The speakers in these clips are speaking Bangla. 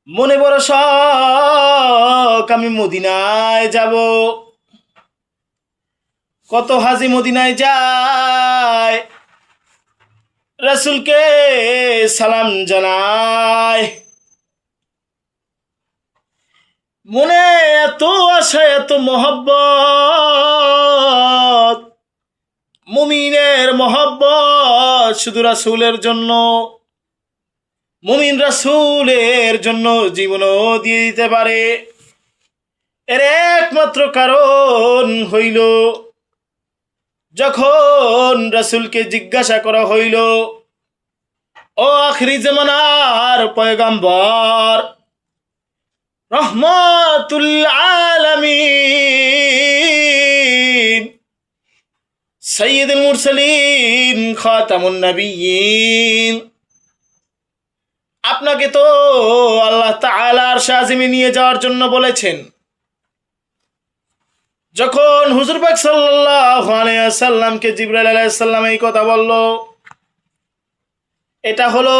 মনে বড় শখ, আমি মদিনায় যাব। কত হাজি মদিনায় যায়, রাসূলকে সালাম জানায়। মনে এত আশা, এত মহব্বত, মুমিনের মহব্বত শুধু রাসূলের জন্য। মুমিন রাসূলের জন্য জীবনও দিয়ে দিতে পারে। এর একমাত্র কারণ হইল, যখন রাসূলকে জিজ্ঞাসা করা হইল, ও আখিরি জামানার পয়গম্বর, রহমাতুল আলামিন, সাইয়্যিদুল মুরসালিন, খাতামুন নবিয়্যিন, আপনাকে তো আল্লাহ তাআলা আরশে আজিমে নিয়ে যাওয়ার জন্য বলেছেন। যখন হুজুর পাক সাল্লাল্লাহু আলাইহি ওয়াসাল্লামকে জিবরাইল আলাইহিস সালাম এই কথা বলল, এটা হলো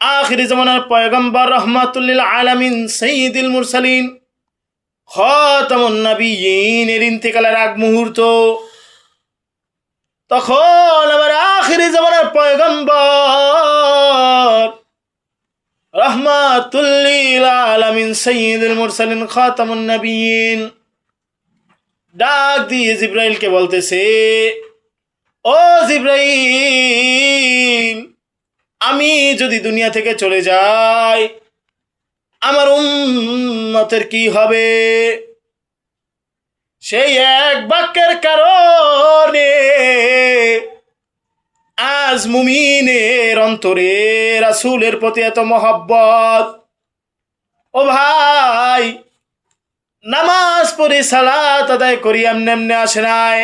আখিরি জামানার পয়গম্বর, রহমাতুল লিল আলামিন, সাইয়্যিদুল মুরসালিন, খাতামুন নবিয়্যিন এর ইন্তেকালের আগ মুহূর্ত। তখন আবার আখিরি জামানার পয়গম্বর, রহমাতুল লিল আলামিন, সাইয়্যিদুল মুরসালিন, খাতামুন নবিয়্যিন ডাক দিয়ে জিবরাইলকে বলতেছে, ও জিবরাইল, আমি যদি দুনিয়া থেকে চলে যাই, আমার উম্মতের কি হবে? সেই এক বাক্যের কারণে আজ মুমিনের অন্তরে রাসূলের প্রতি এত মহব্বত। ও ভাই, নামাজ পড়ি, সালাত আদায় করি, এমনি এমনি আসে নাই।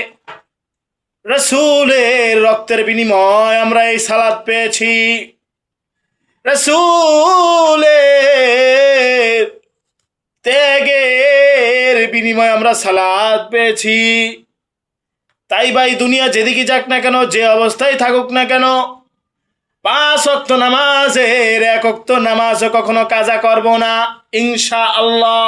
রাসূলের রক্তের বিনিময় আমরা এই সালাত পেয়েছি। রাসূলের ত্যাগের বিনিময়ে আমরা সালাত পেয়েছি। তাই ভাই, দুনিয়া যেদিকে যাক না কেন, যে অবস্থায় থাকুক না কেন, 5 ওয়াক্ত নামাজের 1 ওয়াক্ত নামাজও কখনো কাজা করব না, ইনশাআল্লাহ।